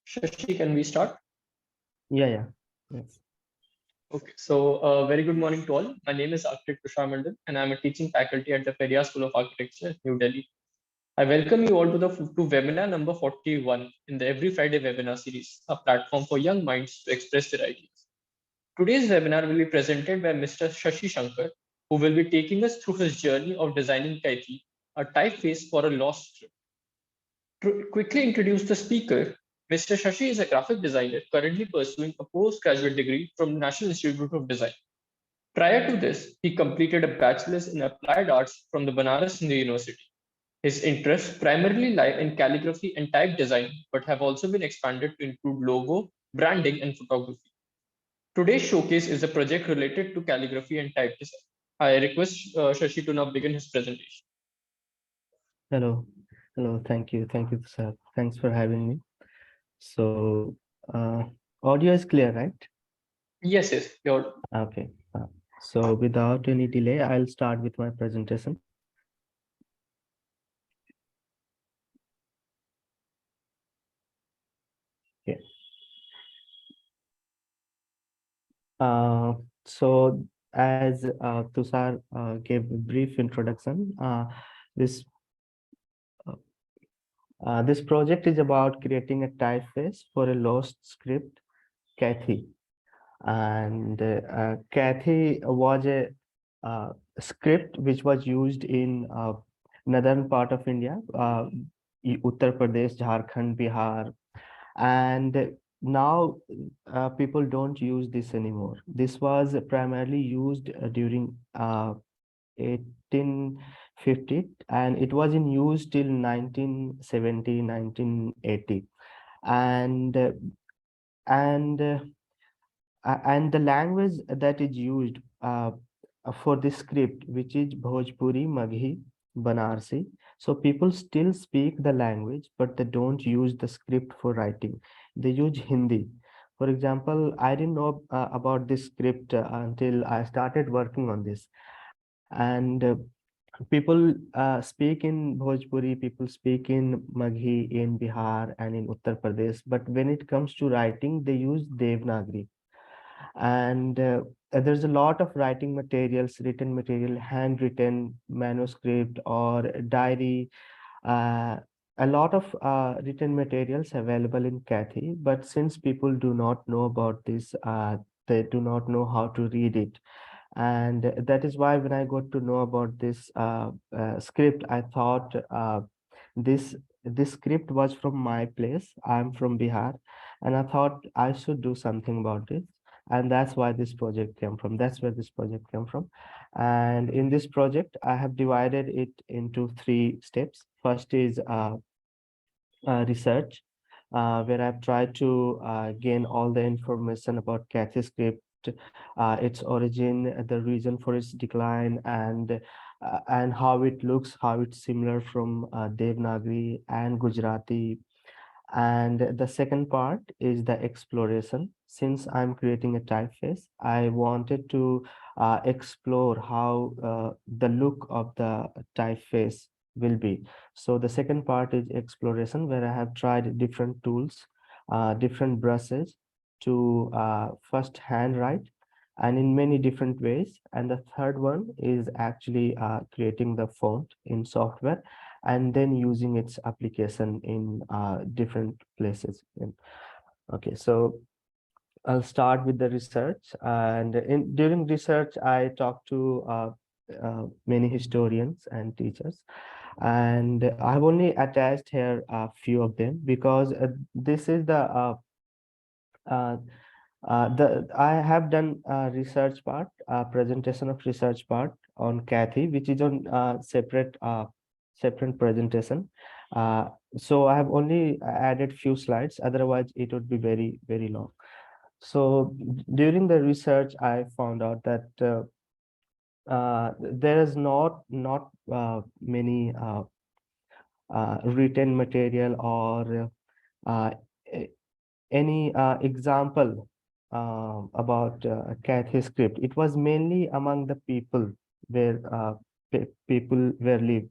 Shashi, can we start? Yeah. Yes. Okay, so very good morning to all. My name is Archit Tushamandal, and I'm a teaching faculty at the Peria School of Architecture, New Delhi. I welcome you all to webinar number 41 in the Every Friday webinar series, a platform for young minds to express their ideas. Today's webinar will be presented by Mr. Sashi Shankar, who will be taking us through his journey of designing Kaithi, a typeface for a lost script. To quickly introduce the speaker, Mr. Shashi is a graphic designer currently pursuing a postgraduate degree from the National Institute of Design. Prior to this, he completed a bachelor's in applied arts from the Banaras Hindu University. His interests primarily lie in calligraphy and type design, but have also been expanded to include logo, branding, and photography. Today's showcase is a project related to calligraphy and type design. I request Shashi to now begin his presentation. Hello. Hello. Thank you. Thank you, sir. Thanks for having me. So, audio is clear, right? Yes, you're Okay. So, without any delay, I'll start with my presentation. Okay. So, as Tushar gave a brief introduction, this this project is about creating a typeface for a lost script, Kaithi. And Kaithi was a script which was used in northern part of India, Uttar Pradesh, Jharkhand, Bihar, and now people don't use this anymore. This was primarily used during 1850, and it was in use till 1970, 1980, and uh, and and the language that is used for this script, which is Bhojpuri, Maghi, Banarsi. So people still speak the language, but they don't use the script for writing. They use Hindi. For example, I didn't know about this script until I started working on this. And people speak in Bhojpuri, people speak in Maghi in Bihar and in Uttar Pradesh. But when it comes to writing, they use Devanagari. And there's a lot of writing materials, written material, handwritten manuscript or diary, uh, a lot of written materials available in Kaithi. But since people do not know about this, they do not know how to read it. And that is why when I got to know about this script, I thought this this script was from my place. I'm from Bihar, and I thought I should do something about it. And that's why this project came from. That's where this project came from. And in this project, I have divided it into 3 steps. First is research, where I've tried to gain all the information about Cathy script, its origin, the reason for its decline, and how it looks, how it's similar from Devanagari and Gujarati. And the second part is the exploration. Since I'm creating a typeface, I wanted to explore how the look of the typeface will be. So the second part is exploration, where I have tried different tools, different brushes to first handwrite and in many different ways. And the third one is actually creating the font in software and then using its application in different places. Okay, so I'll start with the research. And during research, I talked to many historians and teachers. And I've only attached here a few of them because this is uh, the I have done research part, presentation of research part on Kathy, which is on separate presentation. So I have only added few slides, otherwise it would be very long. So during the research, I found out that there is not many written material or a- any example about Cathy script. It was mainly among the people where people were lived.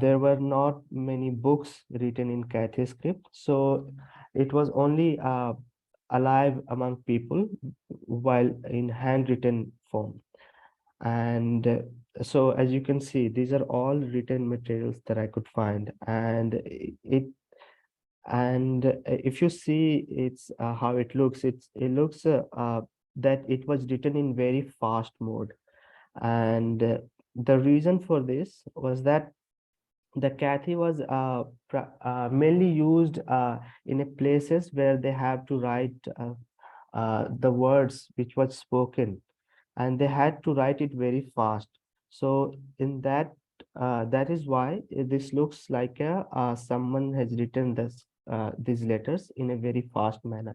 There were not many books written in Cathy script. So It was only alive among people while in handwritten form. And so, as you can see, these are all written materials that I could find. And if you see it's how it looks, it looks that it was written in very fast mode. And the reason for this was that the Kathy was mainly used in a places where they have to write the words which was spoken, and they had to write it very fast. So in that, that is why this looks like a someone has written this these letters in a very fast manner.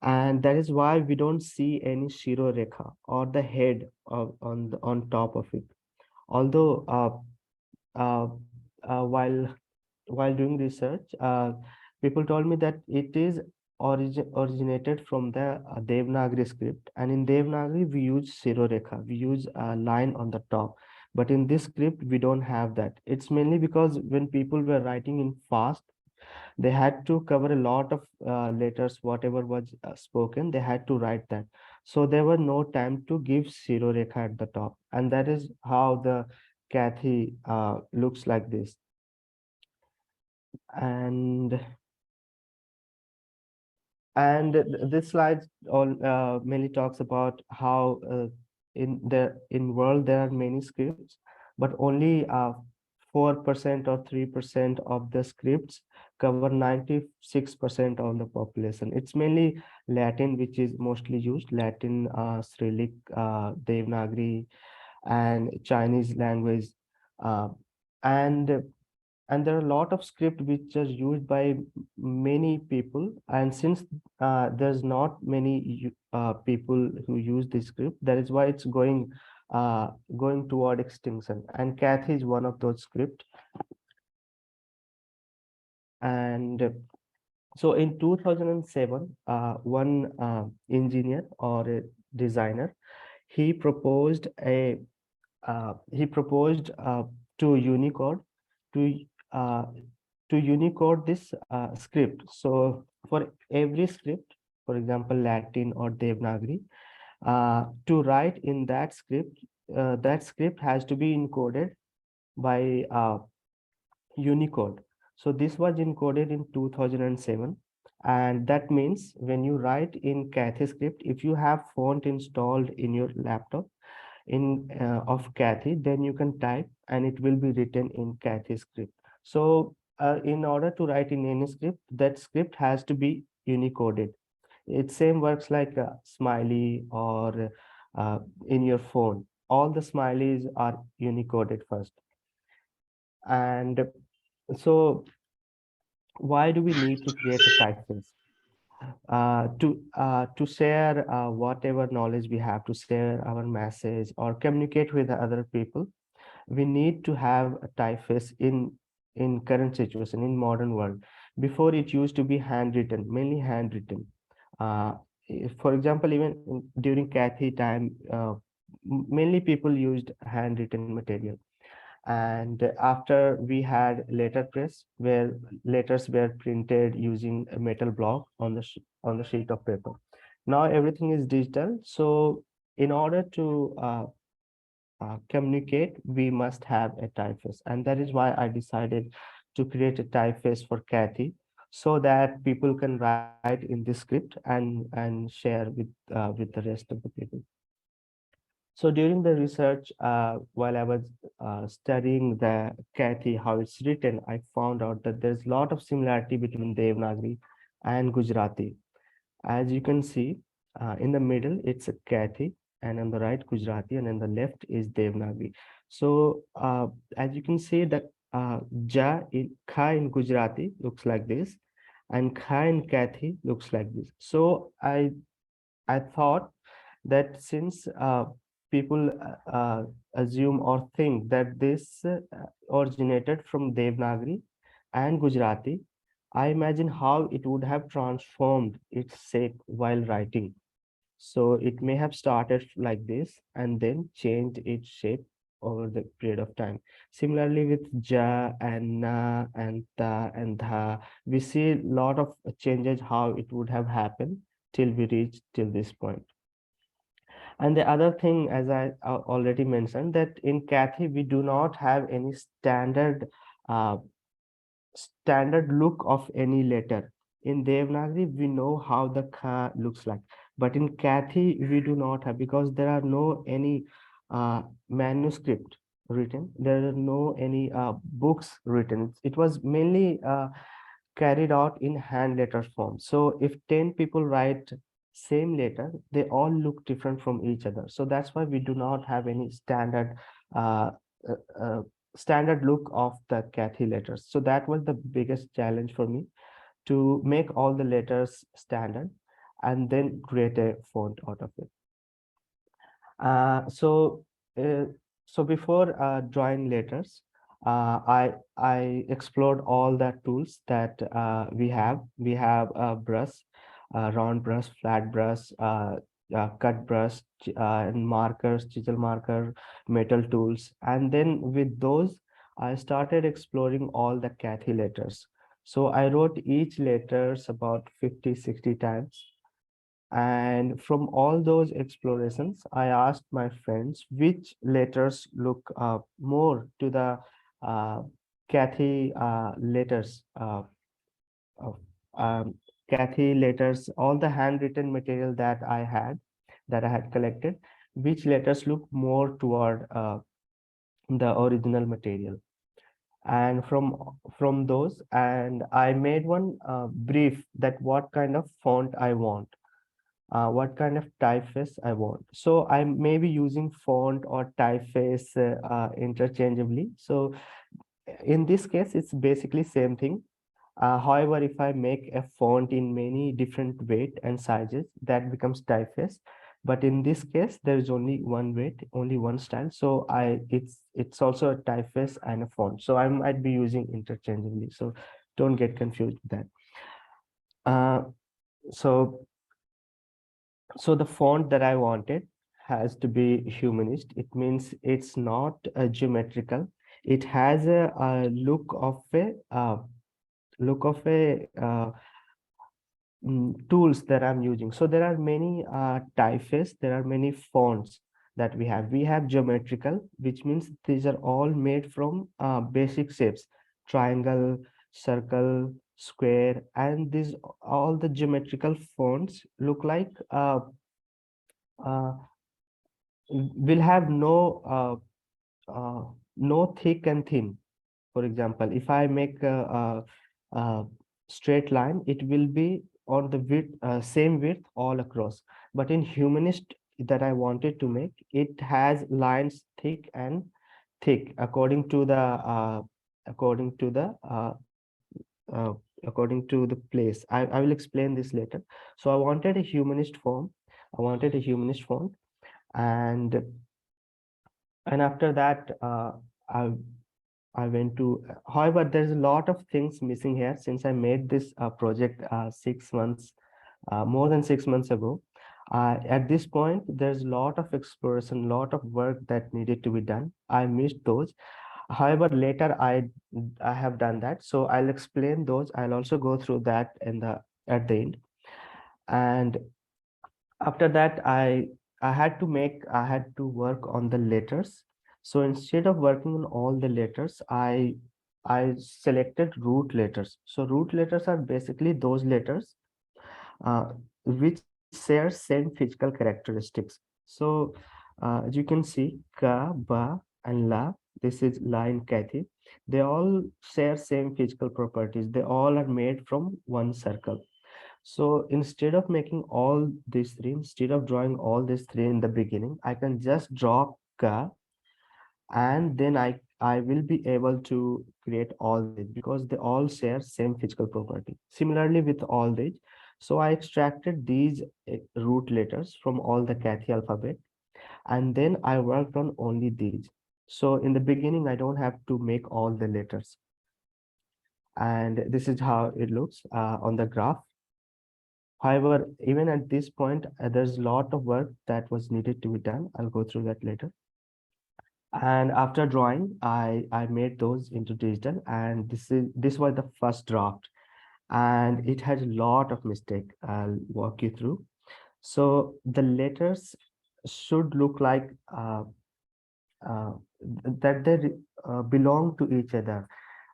And that is why we don't see any shiro rekha or the head on top of it. Although uh, while doing research, people told me that it is originated from the Devanagari script, and in Devanagari we use Sirorekha, we use a line on the top. But in this script, we don't have that. It's mainly because when people were writing in fast, they had to cover a lot of letters, whatever was spoken, they had to write that. So there were no time to give Sirorekha at the top, and that is how the Kathy looks like this. and this slide all mainly talks about how in world there are many scripts, but only 4% or 3% of the scripts cover 96% of the population. It's mainly Latin, which is mostly used, Latin, Cyrillic, Devanagari, and Chinese language. uh, and there are a lot of script which are used by many people, and since there's not many people who use this script, that is why it's going toward extinction, and Kathy is one of those script. And so in 2007, one engineer or a designer, he proposed a he proposed to Unicode to uh, Unicode this script. So for every script, for example, Latin or Devanagari, to write in that script has to be encoded by Unicode. So this was encoded in 2007. And that means when you write in Cathy script, if you have font installed in your laptop, in of Kathy, then you can type and it will be written in Kathy script. So in order to write in any script, that script has to be unicoded. It same works like a smiley or in your phone. All the smileys are unicoded first. And so why do we need to create a typeface? To share whatever knowledge we have, to share our message or communicate with other people, we need to have a typeface in current situation in modern world. Before, it used to be handwritten, mainly handwritten. uh, for example, even during Kathy time, mainly people used handwritten material. And after we had letterpress, where letters were printed using a metal block on the on the sheet of paper. Now everything is digital, so in order to communicate, we must have a typeface, and that is why I decided to create a typeface for Kathy, so that people can write in this script and share with the rest of the people. So during the research, while I was studying the Kathy, how it's written, I found out that there's a lot of similarity between Devanagari and Gujarati. As you can see, in the middle, it's a Kathy, and on the right, Gujarati, and on the left is Devanagari. So as you can see, that Kha in Gujarati looks like this, and Kha in Kathy looks like this. So I thought that since people assume or think that this originated from Devanagari and Gujarati, I imagine how it would have transformed its shape while writing. So it may have started like this and then changed its shape over the period of time. Similarly with ja and na and ta and dha, we see a lot of changes how it would have happened till we reach till this point. And the other thing, as I already mentioned, that in Kathy we do not have any uh, standard look of any letter. In Devanagari, we know how the kha looks like, but in Kathi, we do not have, because there are no any manuscript written. There are no any books written. It was mainly carried out in hand letter form. So if 10 people write same letter, they all look different from each other. So that's why we do not have any uh, uh, uh, standard look of the Cathy letters. So that was the biggest challenge for me, to make all the letters standard and then create a font out of it. Uh, so, uh, so before drawing letters, I explored all the tools that we have. We have a brush, round brush, flat brush, cut brush, and markers, chisel marker, metal tools, and then with those, I started exploring all the Cathy letters. So I wrote each letters about 50, 60 times, and from all those explorations, I asked my friends which letters look more to the uh, Cathy letters, of, um, Cathy letters, all the handwritten material that I had collected, which letters look more toward the original material. And from those, and I made one brief that what kind of font I want, what kind of typeface I want. So I may be using font or typeface interchangeably. So in this case, it's basically same thing. However, if I make a font in many different weight and sizes, that becomes typeface. But in this case, there is only one weight, only one style. So it's also a typeface and a font. So I might be using interchangeably. So don't get confused with that. Uh, so So the font that I wanted has to be humanist. It means it's not geometrical. It has a look of a tools that I'm using. So there are many typeface, there are many fonts that we have. We have geometrical, which means these are all made from basic shapes: triangle, circle, square, and these all the geometrical fonts look like uh, will have no thick and thin. For example, if I make a straight line, it will be on the width, same width all across. But in humanist that I wanted to make, it has lines thick and thick according to the uh, according to the place. I will explain this later. So I wanted a humanist form. I wanted a humanist font, and after that i I went to, however, there's a lot of things missing here since I made this project 6 months, more than 6 months ago. At this point, there's a lot of exploration, lot of work that needed to be done. I missed those. However, later I have done that. So I'll explain those. I'll also go through that in the at the end. And after that, I had to work on the letters. So instead of working on all the letters, I selected root letters. So root letters are basically those letters uh, which share same physical characteristics. So as you can see, ka, ba, and la, this is la in Kathi, they all share same physical properties. They all are made from one circle. So instead of making all these three, instead of drawing all these three in the beginning, I can just draw ka, and then I will be able to create all these because they all share same physical property. Similarly with all these, so I extracted these root letters from all the Kathi alphabet, and then I worked on only these. So in the beginning, I don't have to make all the letters. And this is how it looks on the graph. However, even at this point, there's a lot of work that was needed to be done. I'll go through that later. And after drawing, I made those into digital, and this was the first draft, and it had a lot of mistake. I'll walk you through. So the letters should look like uh, that they belong to each other.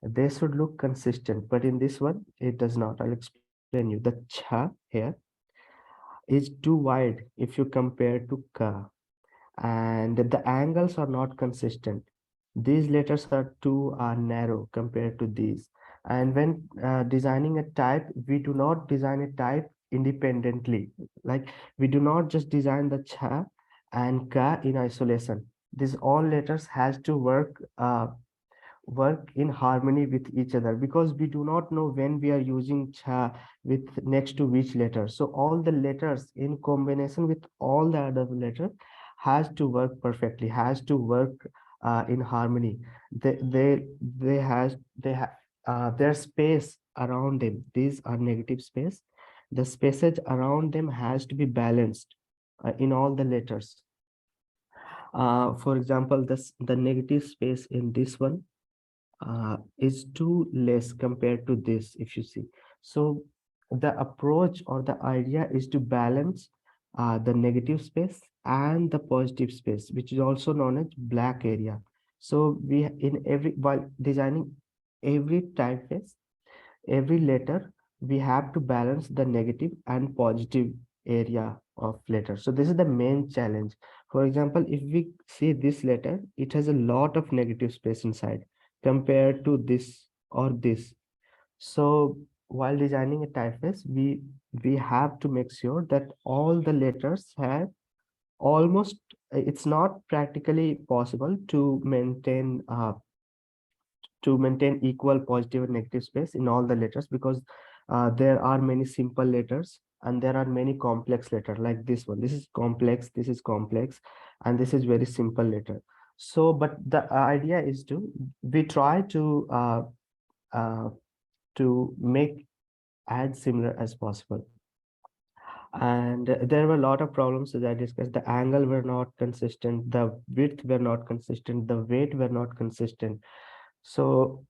They should look consistent, but in this one, it does not. I'll explain you. The cha here is too wide if you compare to ka, and the angles are not consistent. These letters are too narrow compared to these. And when designing a type, we do not design a type independently. Like, we do not just design the cha and ka in isolation. These all letters has to work in harmony with each other, because we do not know when we are using cha with next to which letter. So all the letters in combination with all the other letters has to work perfectly, has to work in harmony. Their space around them, these are negative space, the spaces around them has to be balanced in all the letters. For example, the negative space in this one is too less compared to this, if you see. So the approach or the idea is to balance the negative space and the positive space, which is also known as black area. So we in every while designing every typeface, every letter, we have to balance the negative and positive area of letter. So this is the main challenge. For example, if we see this letter, it has a lot of negative space inside compared to this or this. So while designing a typeface, we have to make sure that all the letters have almost, it's not practically possible to maintain equal positive and negative space in all the letters, because there are many simple letters and there are many complex letters. Like this one, this is complex, this is complex, and this is very simple letter. So but the idea is to, we try uh, to make as similar as possible. And there were a lot of problems, as I discussed. The angle were not consistent, the width were not consistent, the weight were not consistent. So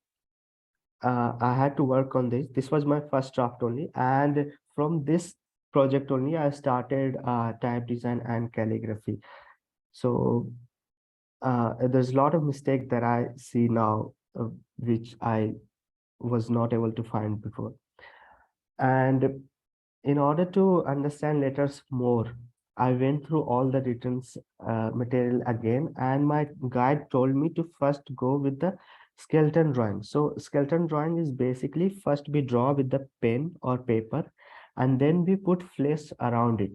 I had to work on this. This was my first draft only, and from this project only, I started type design and calligraphy. So there's a lot of mistake that I see now, which I was not able to find before. And in order to understand letters more, I went through all the written material again, and my guide told me to first go with the skeleton drawing. So skeleton drawing is basically, first we draw with the pen or paper, and then we put flesh around it.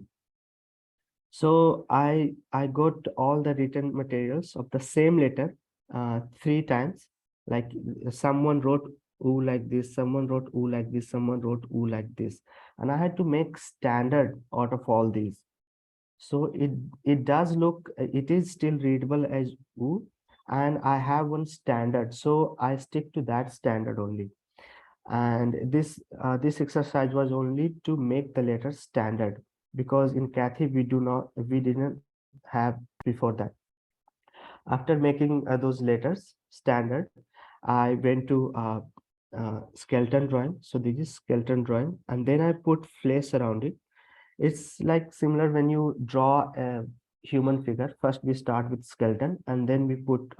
So I got all the written materials of the same letter three times. Like, someone wrote oo like this, someone wrote oo like this, someone wrote oo like this, and I had to make standard out of all these. So it does look, it is still readable as oo, and I have one standard, so I stick to that standard only. And this exercise was only to make the letters standard, because in Kaithi we didn't have before that. After making those letters standard, I went to skeleton drawing. So this is skeleton drawing, and then I put flesh around it. It's like similar when you draw a human figure. First we start with skeleton, and then we put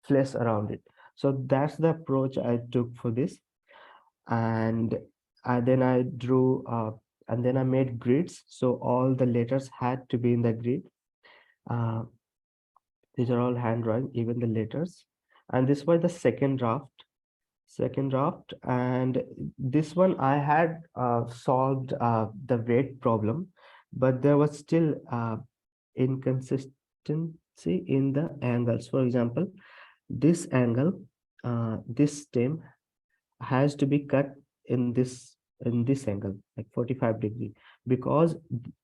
flesh around it. So that's the approach I took for this. And then I drew and then I made grids, so all the letters had to be in the grid. uh, these are all hand drawing, even the letters. And this was the second draft. And this one I had solved the weight problem, but there was still inconsistency in the angles. For example, this angle, this stem has to be cut in this angle, like 45-degree, because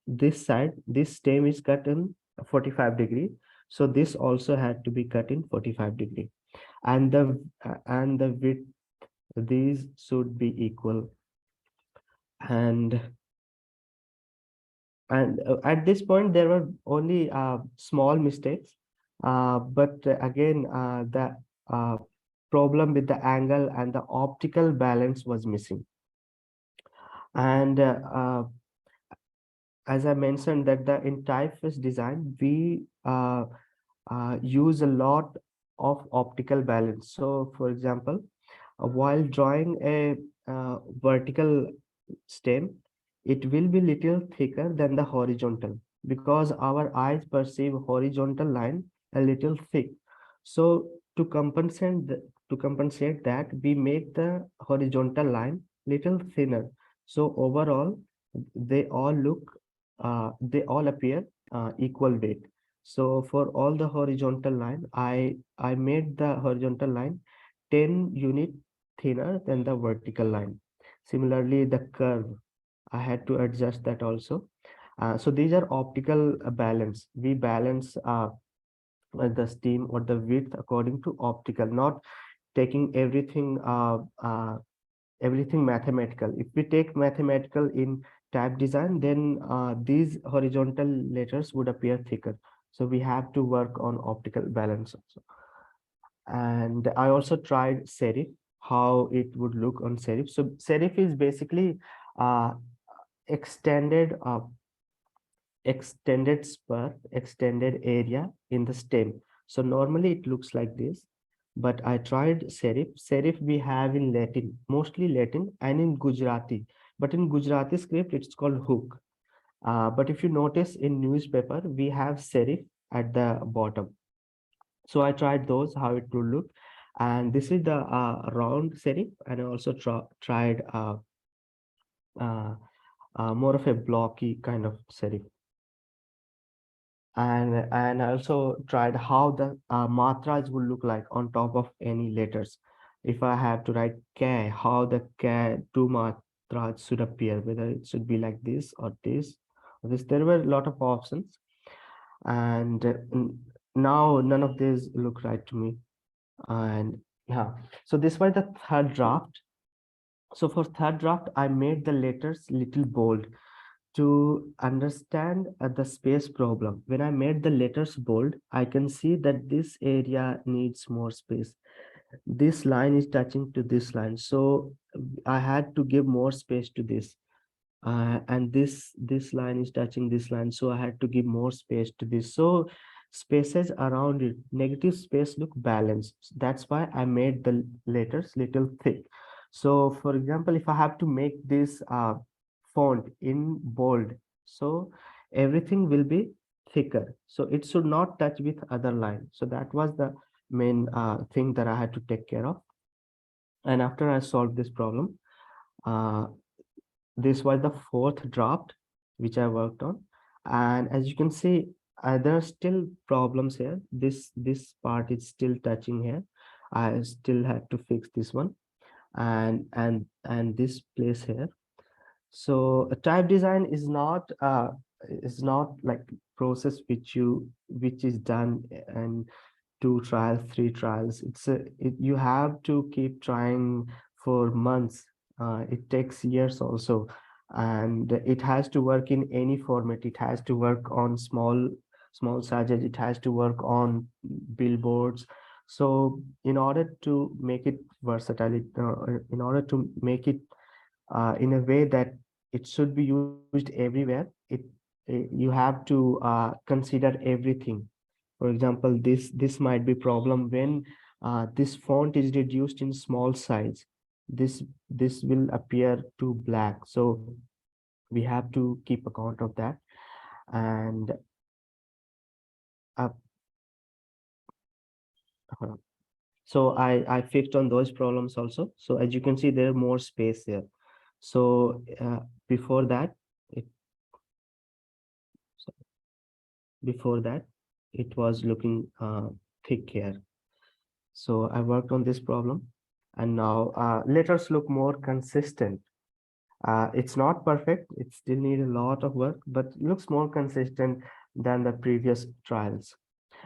this side, this stem is cut in 45-degree. So this also had to be cut in 45-degree, and the width, these should be equal. And at this point there were only small mistakes. But again, the uh, problem with the angle and the optical balance was missing. And as I mentioned that the in typeface design, we use a lot of optical balance. So for example, while drawing a vertical stem, it will be little thicker than the horizontal because our eyes perceive horizontal line a little thick. So to compensate to compensate that, we make the horizontal line little thinner. So overall, they all they all appear equal weight. So for all the horizontal line, I made the horizontal line 10 unit thinner than the vertical line. Similarly, the curve, I had to adjust that also. So these are optical balance. We balance the steam or the width according to optical, not taking everything mathematical. If we take mathematical in type design, then these horizontal letters would appear thicker. So we have to work on optical balance also. And I also tried serif, how it would look on serif. So serif is basically uh, extended extended area in the stem. So normally it looks like this, but I tried serif. Serif we have in Latin, mostly Latin, and in Gujarati. But in Gujarati script, it's called hook. But if you notice in newspaper, we have serif at the bottom. So I tried those, how it would look. And this is the round serif, and I also tried uh, more of a blocky kind of serif. And I also tried how the matras would look like on top of any letters. If I have to write K, how the K two matras should appear, whether it should be like this or this or this. There were a lot of options, and now none of these look right to me. And yeah, so this was the third draft. So for third draft, I made the letters little bold to understand the space problem. When I made the letters bold, I can see that this area needs more space. This line is touching to this line. So I had to give more space to this. And this line is touching this line, so I had to give more space to this. So spaces around it, negative space look balanced. That's why I made the letters little thick. So for example, if I have to make this font in bold, so everything will be thicker, so it should not touch with other line. So that was the main thing that I had to take care of. And after I solved this problem, uh, this was the fourth draft which I worked on. And as you can see, there are still problems here. This part is still touching here. I still had to fix this one, and this place here. So a type design is not like process which is done and 2 trials, 3 trials. You have to keep trying for months. It takes years also, and it has to work in any format. It has to work on small sizes. It has to work on billboards. So in order to make it versatile, in order to make it in a way that it should be used everywhere, you have to consider everything. For example, this might be problem when this font is reduced in small size. This will appear too black. So we have to keep account of that. And uh, hold on. So I fixed on those problems also. So as you can see, there are more space here. So before that, it so before that, it was looking thick here. So I worked on this problem, and now letters look more consistent. It's not perfect, it still need a lot of work, but looks more consistent than the previous trials.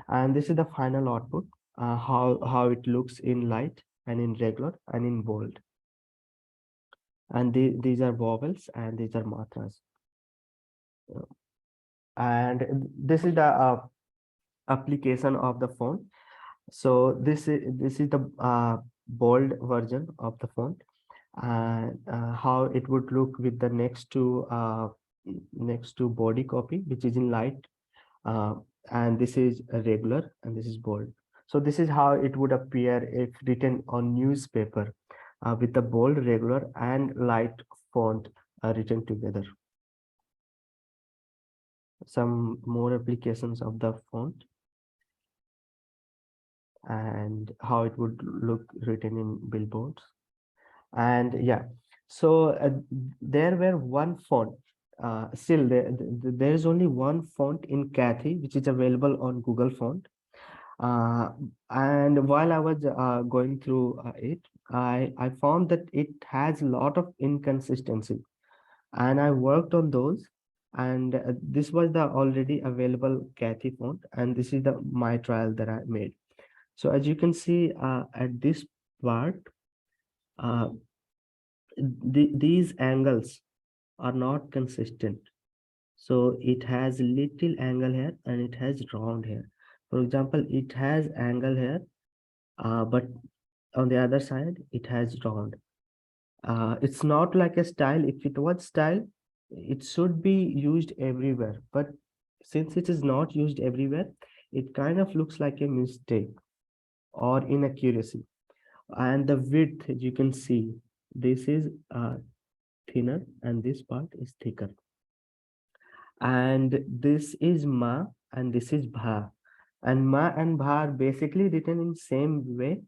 And this is the final output, how it looks in light and in regular and in bold. And these are vowels and these are matras. And this is the application of the font. So this is the bold version of the font, and how it would look with the next to body copy, which is in light, uh, and this is a regular, and this is bold. So this is how it would appear if written on newspaper, with the bold, regular, and light font written together. Some more applications of the font and how it would look written in billboards. And yeah, so there were one font, still there is only one font in Kaithi which is available on Google Font. uh, and while I was going through it, I found that it has a lot of inconsistency, and I worked on those. And this was the already available Kaithi font, and this is the my trial that I made. So as you can see, at this part, uh, these angles are not consistent. So it has little angle here and it has round here. For example, it has angle here, but on the other side, it has round. It's not like a style. If it was style, it should be used everywhere. But since it is not used everywhere, it kind of looks like a mistake or inaccuracy. And the width, you can see, this is thinner and this part is thicker. And this is ma and this is bha. And ma and bha are basically written in same way.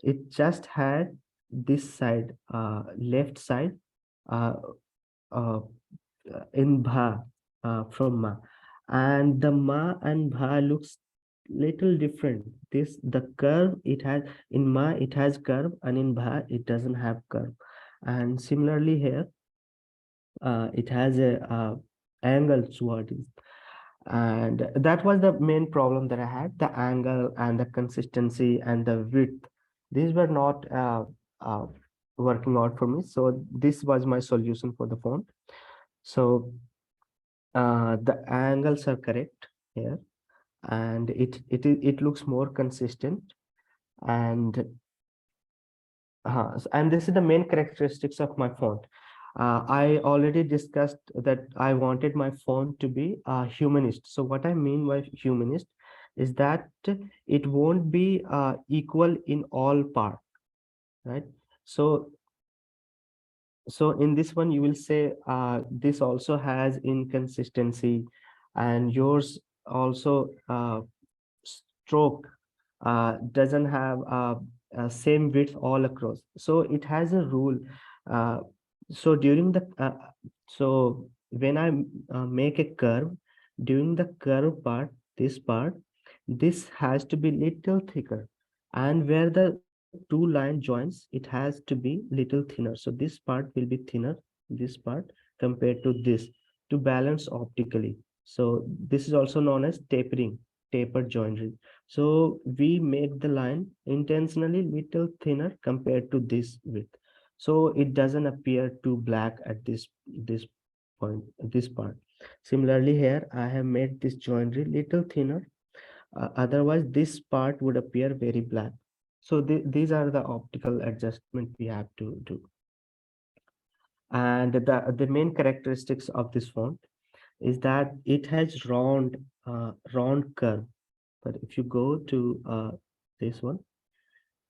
It just had this side, left side, uh, uh, in bha, from ma, and the ma and bha looks little different. This the curve it has in ma, it has curve, and in bha it doesn't have curve. And similarly here, it has a angle toward it. And that was the main problem that I had: the angle and the consistency and the width. These were not uh, working out for me, so this was my solution for the font. So the angles are correct here, and it looks more consistent. And and this is the main characteristics of my font. I already discussed that I wanted my font to be humanist. So what I mean by humanist is that it won't be equal in all part, right? So in this one, you will say this also has inconsistency, and yours also stroke doesn't have same width all across. So it has a rule. uh, so during the so when I make a curve, during the curve part, this has to be little thicker, and where the two line joins, it has to be little thinner. So this part will be thinner, this part, compared to this, to balance optically. So this is also known as tapering, tapered joinery. So we make the line intentionally little thinner compared to this width, so it doesn't appear too black at this point, this part. Similarly here, I have made this joinery little thinner, otherwise this part would appear very black. So these are the optical adjustment we have to do. And the main characteristics of this font is that it has round curve. But if you go to this one,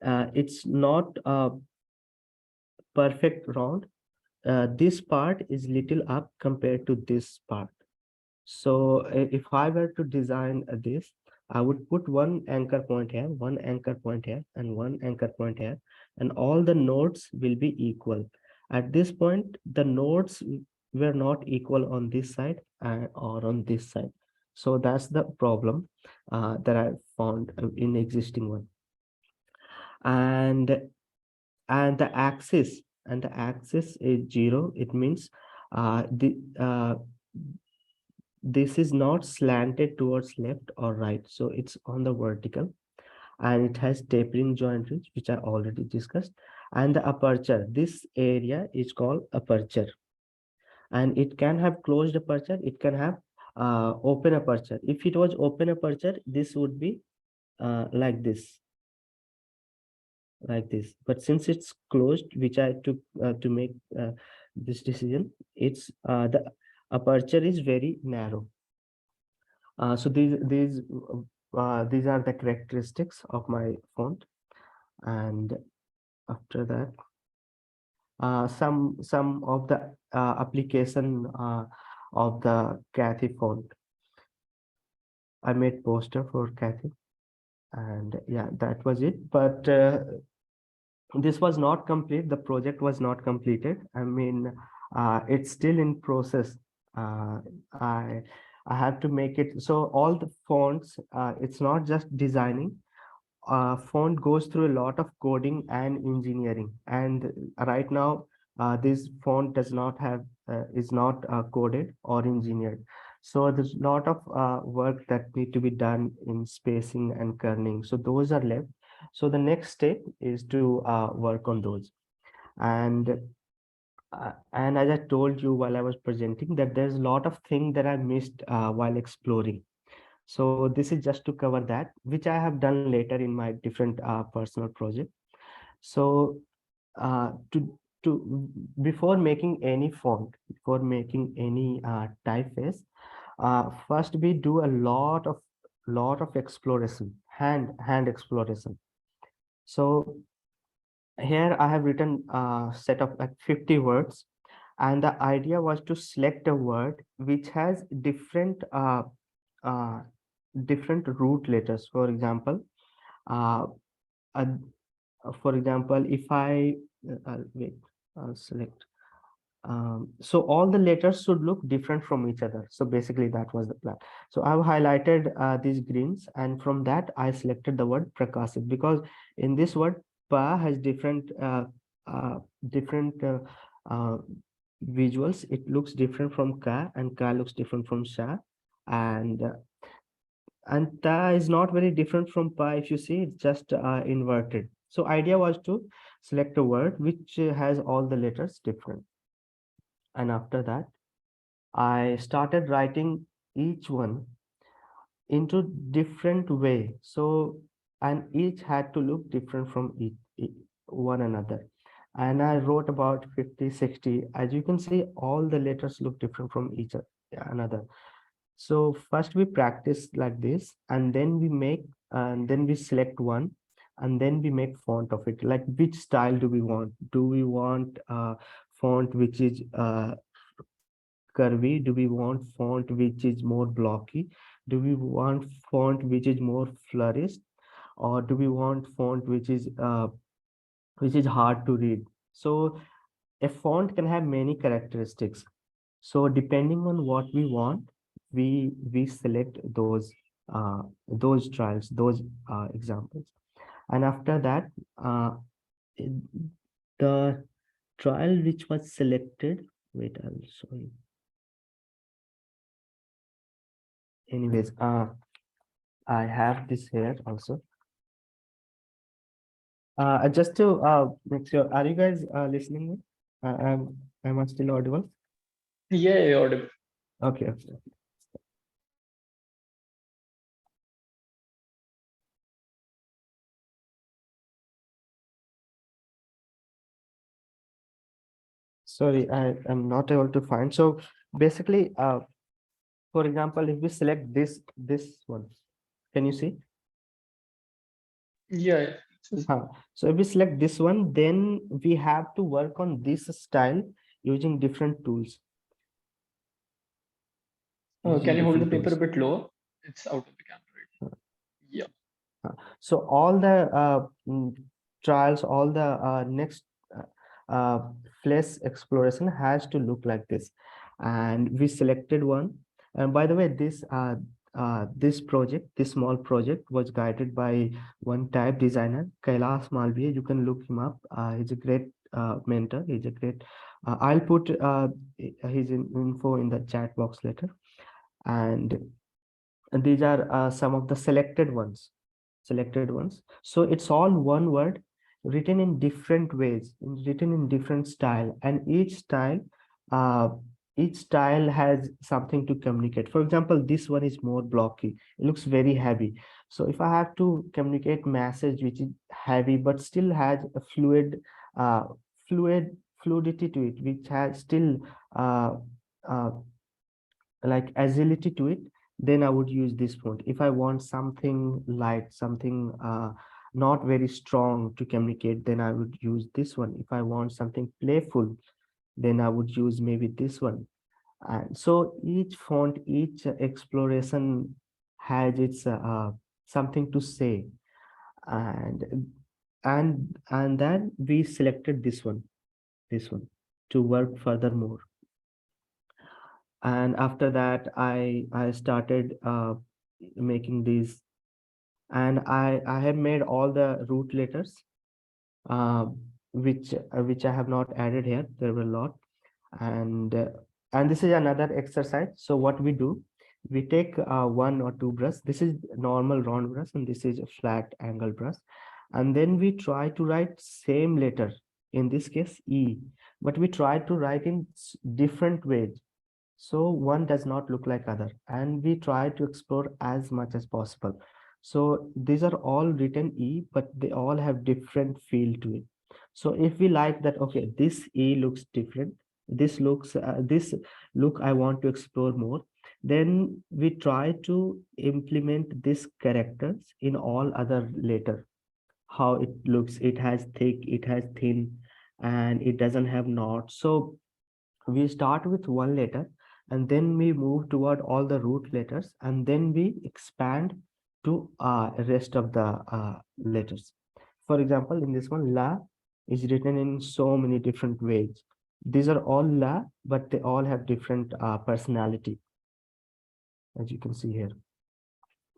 it's not perfect round. This part is little up compared to this part. So if I were to design this, I would put one anchor point here, one anchor point here, and one anchor point here, and all the nodes will be equal. At this point, the nodes were not equal on this side or on this side. So that's the problem that I found in existing one. And the axis is 0. It means uh, this is not slanted towards left or right, so it's on the vertical. And it has tapering joints, which I already discussed. And the aperture, this area is called aperture, and it can have closed aperture, it can have open aperture. If it was open aperture, this would be like this, like this. But since it's closed, which I took to make this decision, it's the aperture is very narrow. So these are the characteristics of my font. And after that, some of the application of the Kaithi font. I made poster for Kaithi, and yeah, that was it. But this was not complete. The project was not completed. I mean, it's still in process. Uh, I I have to make it so all the fonts. It's not just designing. Font goes through a lot of coding and engineering, and right now this font does not have is not coded or engineered. So there's a lot of work that need to be done in spacing and kerning, so those are left. So the next step is to work on those. And as I told you while I was presenting, that there's a lot of things that I missed while exploring. So this is just to cover that, which I have done later in my different personal project. So to before making any font, before making any typeface, first we do a lot of exploration, hand exploration. So here I have written a set of like 50 words, and the idea was to select a word which has uh, different root letters. Uh, uh, for example, if I wait, I'll select. So all the letters should look different from each other. So basically, that was the plan. So I've highlighted these greens, and from that I selected the word Prakasit, because in this word Pa has uh, different uh, visuals. It looks different from Ka, and Ka looks different from Sha, and ta is not very different from pa. If you see, it's just inverted. So idea was to select a word which has all the letters different. And after that, I started writing each one into different way. So, and each had to look different from one another. And I wrote about 50, 60. As you can see, all the letters look different from another. So first we practice like this, and then and then we select one, and then we make font of it. Like, which style do we want? Do we want font which is curvy? Do we want font which is more blocky? Do we want font which is more flourished? Or do we want font which is hard to read? So a font can have many characteristics. So depending on what we want, we select those trials, those examples. And after that, uh, the trial which was selected, wait, I'll show you. Anyways, I have this here also. Just to make sure, are you guys listening? Am I still audible? Yeah, you're audible. Okay, okay. Sorry, I am not able to find. So basically, for example, if we select this one, can you see? Yeah. So if we select this one, then we have to work on this style using different tools. Can Using you hold the different paper a tools. bit lower? It's out of the camera right now. Yeah. So all the trials, all the next place exploration has to look like this. And we selected one. And by the way, this project, this small project, was guided by one type designer, Kailash Malviya. You can look him up. He's a great mentor. He's a great. I'll put his info in the chat box later. And these are some of the selected ones. So it's all one word written in different ways, written in different style, and each style uh, each style has something to communicate. For example, this one is more blocky. It looks very heavy. So if I have to communicate message which is heavy but still has a uh, fluid fluidity to it, which has still uh, uh, like agility to it, then I would use this font. If I want something light, something not very strong to communicate, then I would use this one. If I want something playful, then I would use maybe this one. And so each font, each exploration has its something to say. And and then we selected this one to work furthermore. And after that, I started making these, and I have made all the root letters, uh, which I have not added here. There were a lot. And uh, and this is another exercise. So what we do, we take one or two brush. This is normal round brush and this is a flat angle brush, and then we try to write same letter, in this case E, but we try to write in different ways, so one does not look like other, and we try to explore as much as possible. So these are all written E, but they all have different feel to it. So if we like that, okay, this E looks different, this look I want to explore more, then we try to implement these characters in all other letter. How it looks, it has thick, it has thin, and it doesn't have knot. So we start with one letter, and then we move toward all the root letters, and then we expand to rest of the letters. For example, in this one, la is written in so many different ways. These are all la, but they all have different personality, as you can see here.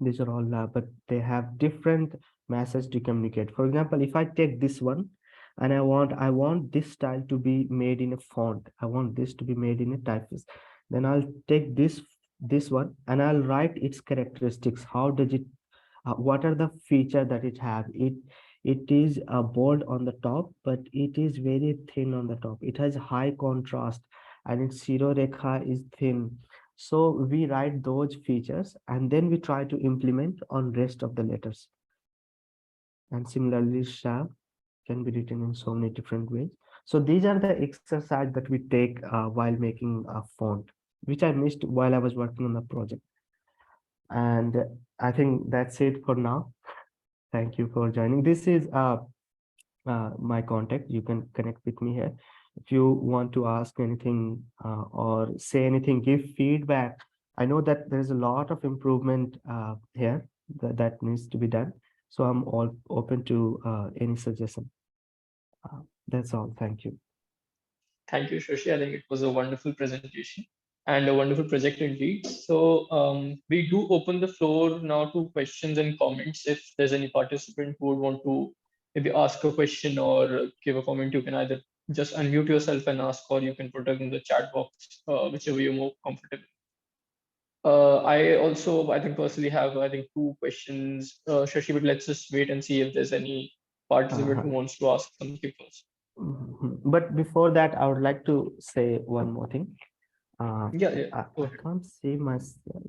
These are all but they have different message to communicate. For example, if I take this one and I want this style to be made in a font, I want this to be made in a typeface, then I'll take this one and I'll write its characteristics. How does it what are the feature that it have? It is bold on the top, but it is very thin on the top. It has high contrast, and its zero rekha is thin. So we write those features, and then we try to implement on rest of the letters. And similarly, sha can be written in so many different ways. So these are the exercise that we take while making a font, which I missed while I was working on the project. And I think that's it for now. Thank you for joining. This is my contact. You can connect with me here. If you want to ask anything or say anything, give feedback. I know that there's a lot of improvement here that needs to be done. So I'm all open to any suggestion. That's all. Thank you. Thank you, Shashi. I think it was a wonderful presentation and a wonderful project indeed. So we do open the floor now to questions and comments. If there's any participant who would want to maybe ask a question or give a comment, you can either just unmute yourself and ask, or you can put it in the chat box, whichever you're more comfortable. I also, I think personally have, I think two questions, Shashi, but let's just wait and see if there's any participant Uh, who wants to ask something first. but before that, I would like to say one more thing. Uh, Yeah, yeah, I go ahead. can't see myself.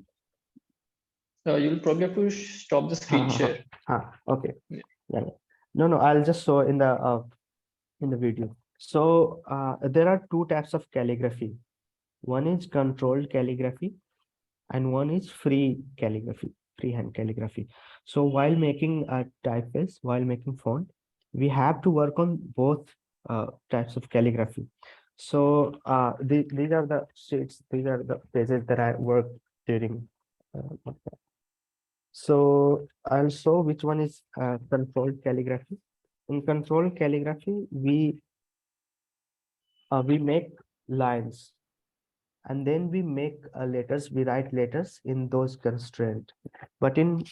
You'll probably have to stop the screen share. Okay. Yeah. Yeah, yeah. No, no, I'll just show in the video. So there are two types of calligraphy. One is controlled calligraphy and one is free calligraphy, freehand calligraphy. So while making a typeface, while making font, we have to work on both types of calligraphy. So these are the sheets, these are the pages that I worked during. Uh, so I'll show which one is controlled calligraphy. In controlled calligraphy, we make lines, and then we make letters, we write letters in those constraints. But in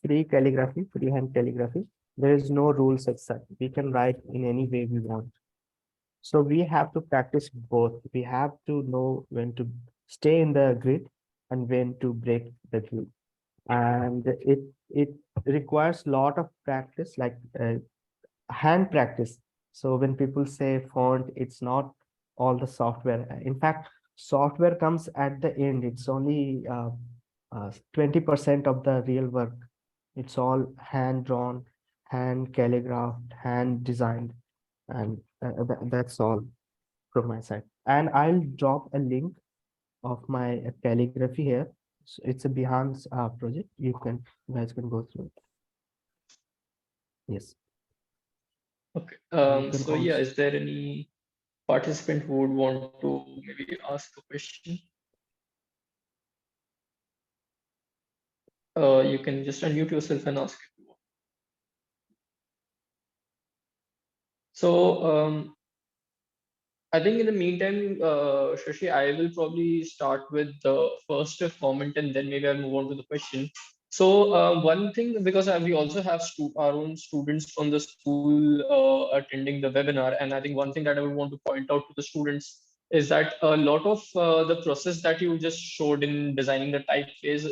free calligraphy, freehand calligraphy, there is no rules as such. We can write in any way we want. So we have to practice both. We have to know when to stay in the grid and when to break the grid. And it requires a lot of practice, like hand practice. So when people say font, it's not all the software. In fact, Software comes at the end. It's only 20% of the real work. It's all hand drawn, hand calligraphed, hand designed, and that's all from my side. And I'll drop a link of my calligraphy here. So it's a Behance project. You guys can go through it. Yes. Okay. You can So yeah, also. is there any participant who would want to maybe ask a question? You can just unmute yourself and ask if you want. So I think in the meantime, Shashi, I will probably start with the first comment and then maybe I'll move on to the question. So one thing, because we also have our own students from the school attending the webinar, and I think one thing that I would want to point out to the students is that a lot of the process that you just showed in designing the typeface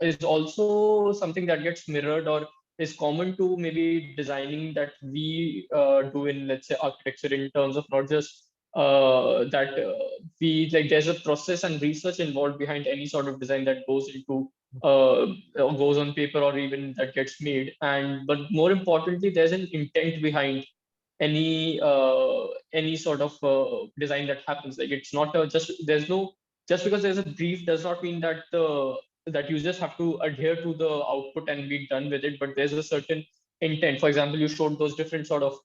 is also something that gets mirrored or is common to maybe designing that we do in, let's say, architecture, in terms of not just that we like there's a process and research involved behind any sort of design that goes into or goes on paper or even that gets made, and but more importantly there's an intent behind any sort of design that happens. Like it's not just there's no just because there's a brief does not mean that that you just have to adhere to the output and be done with it, but there's a certain intent. For example, you showed those different sort of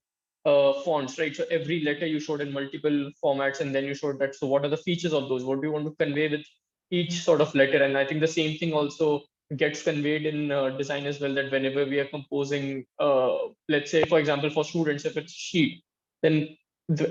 fonts, right? So every letter you showed in multiple formats, and then you showed that. So what are the features of those? What do you want to convey with each sort of letter? And I think the same thing also gets conveyed in design as well. That whenever we are composing, let's say, for example, for students, if it's sheet, then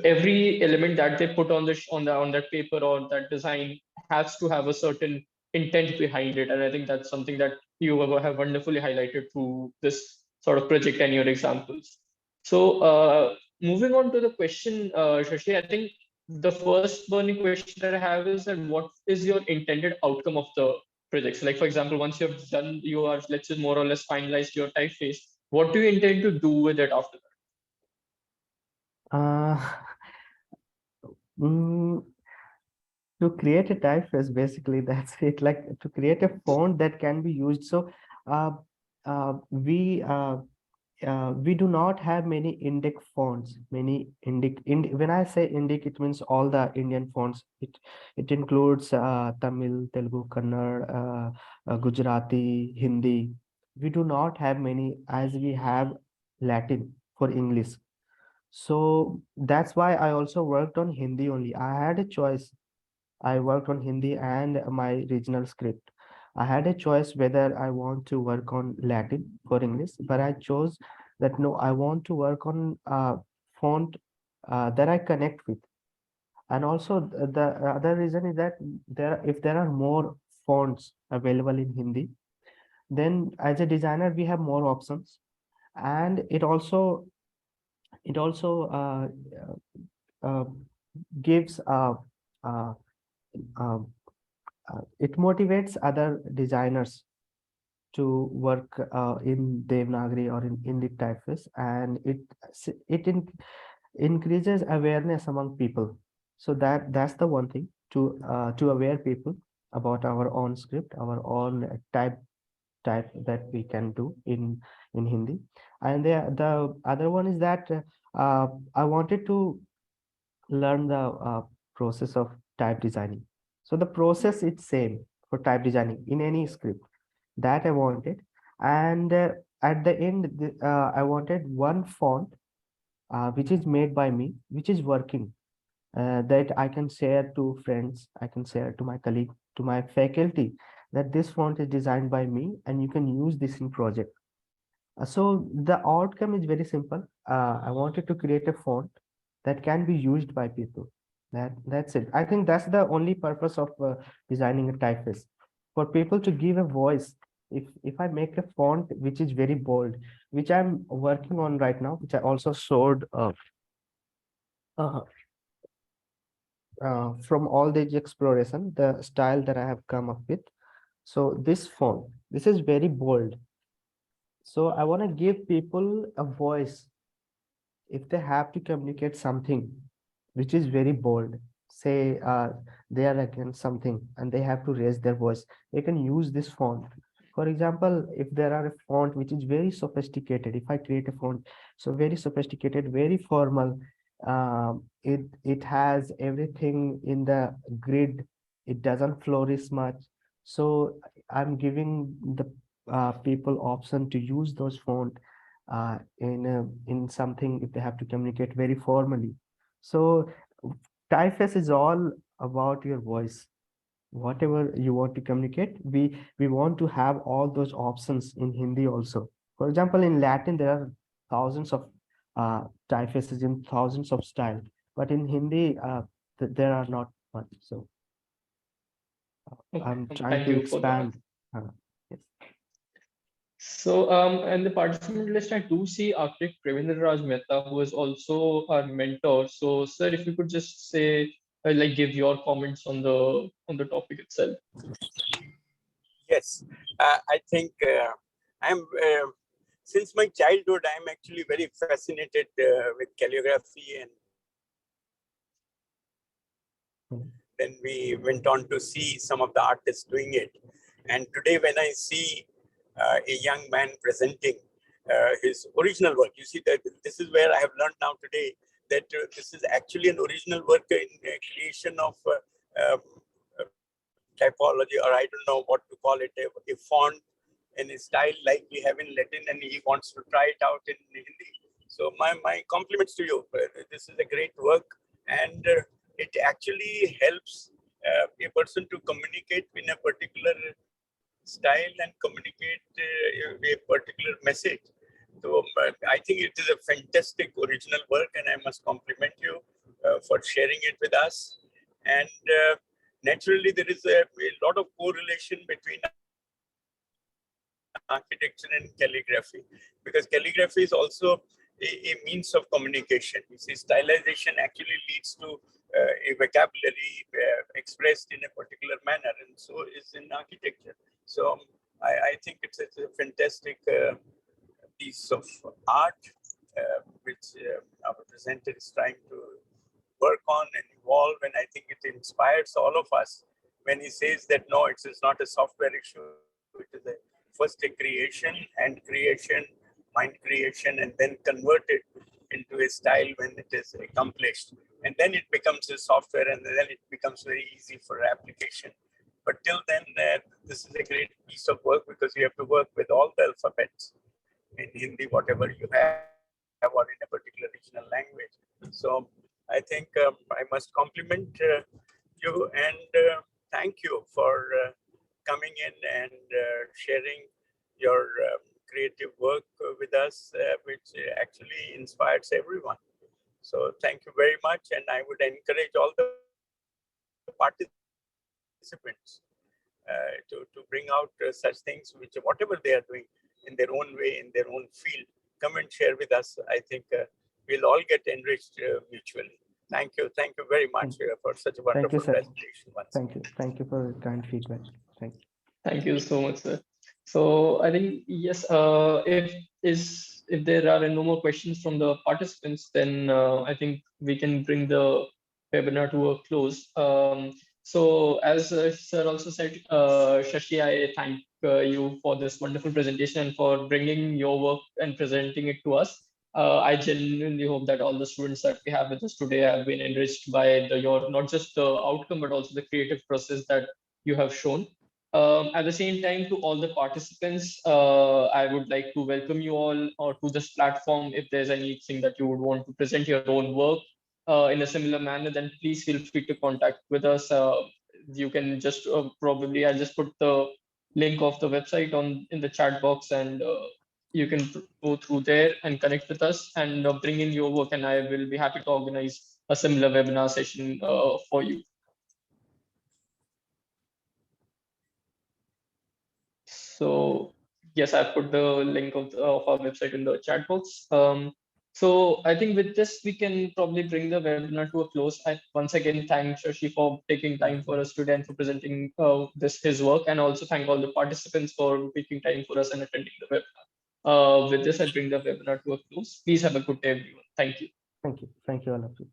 every element that they put on on that paper or that design has to have a certain intent behind it. And I think that's something that you have wonderfully highlighted through this sort of project and your examples. So moving on to the question, Shashi, I think the first burning question that I have is that what is your intended outcome of the project? So, like for example, once you have done, you are, let's say, more or less finalized your typeface. What do you intend to do with it after that? Uh, mm, to create a typeface, basically, that's it. Like to create a font that can be used. So, uh, uh, we uh, we do not have many Indic fonts. Many when I say Indic, it means all the Indian fonts. It includes Tamil, Telugu, Kannada, Gujarati, Hindi. We do not have many as we have Latin for English. So that's why I also worked on Hindi only. I had a choice. I worked on Hindi and my regional script. I had a choice whether I want to work on Latin for English, but I chose that no, I want to work on font that I connect with. And also the other reason is that if there are more fonts available in Hindi, then as a designer we have more options, and it also uh, gives uh, uh, it motivates other designers to work in Devanagari or in the typeface, and increases awareness among people. So that's the one thing, to aware people about our own script, our own type that we can do in Hindi. And the other one is that I wanted to learn the process of type designing. So the process is same for type designing in any script that I wanted. And at the end, I wanted one font which is made by me, which is working, that I can share to friends, I can share to my colleague, to my faculty, that this font is designed by me and you can use this in project. So the outcome is very simple. I wanted to create a font that can be used by people. That's it. I think that's the only purpose of designing a typeface, for people to give a voice. If I make a font which is very bold, which I'm working on right now, which I also showed uh, from all the exploration, the style that I have come up with. So this font, this is very bold. So I want to give people a voice if they have to communicate something which is very bold, say they are against something and they have to raise their voice, they can use this font. For example, if there are a font which is very sophisticated, if I create a font so very sophisticated, very formal, it has everything in the grid, it doesn't flourish much. So I'm giving the people option to use those font in something if they have to communicate very formally. So typeface is all about your voice. Whatever you want to communicate, we want to have all those options in Hindi also. For example, in Latin there are thousands of typefaces in thousands of style, but in Hindi there are not much. So Okay, I'm trying thank to you for that. expand. Uh, yes. So, in the participant list, I do see architect Ravindra Raj Mehta, who is also our mentor. So, sir, if you could just say, like, give your comments on the topic itself. Yes, I think I'm since my childhood, I'm actually very fascinated with calligraphy, and Mm. then we went on to see some of the artists doing it. And today, when I see a young man presenting his original work, you see that this is where I have learned now today that this is actually an original work in creation of typology, or I don't know what to call it, a font in a style like we have in Latin, and he wants to try it out in Hindi. So my compliments to you. This is a great work, and it actually helps a person to communicate in a particular style and communicate a particular message. So I think it is a fantastic original work, and I must compliment you for sharing it with us. And naturally, there is a lot of correlation between architecture and calligraphy, because calligraphy is also a means of communication. You see, stylization actually leads to a vocabulary expressed in a particular manner, and so is in architecture. So I think it's a fantastic piece of art which our presenter is trying to work on and evolve. And I think it inspires all of us when he says that no, it is not a software issue, it is a first a creation and creation, mind creation, and then converted into a style when it is accomplished. And then it becomes a software, and then it becomes very easy for application. But till then, this is a great piece of work because you have to work with all the alphabets in Hindi, whatever you have, or in a particular regional language. So I think I must compliment you and thank you for coming in and sharing your creative work with us, which actually inspires everyone. So thank you very much, and I would encourage all the participants to bring out such things, which whatever they are doing in their own way, in their own field, come and share with us. I think we'll all get enriched mutually. Thank you very much for Thank, such a wonderful thank you, sir. presentation once again. Thank you for your kind feedback. Thank you. Thank you so much, sir. So I think yes, if there are no more questions from the participants, then I think we can bring the webinar to a close. So as sir also said, Shashi, I thank you for this wonderful presentation and for bringing your work and presenting it to us. I genuinely hope that all the students that we have with us today have been enriched by your not just the outcome but also the creative process that you have shown. At the same time, to all the participants, I would like to welcome you all or to this platform. If there's anything that you would want to present your own work in a similar manner, then please feel free to contact with us. You can just probably I'll just put the link of the website on in the chat box, and you can go through there and connect with us and bring in your work. And I will be happy to organize a similar webinar session for you. So yes, I put the link of our website in the chat box. So I think with this, we can probably bring the webinar to a close. I once again thank Shashi for taking time for us today and for presenting his work, and also thank all the participants for taking time for us and attending the webinar. With this, I bring the webinar to a close. Please have a good day, everyone. Thank you. Thank you. Thank you, all of you.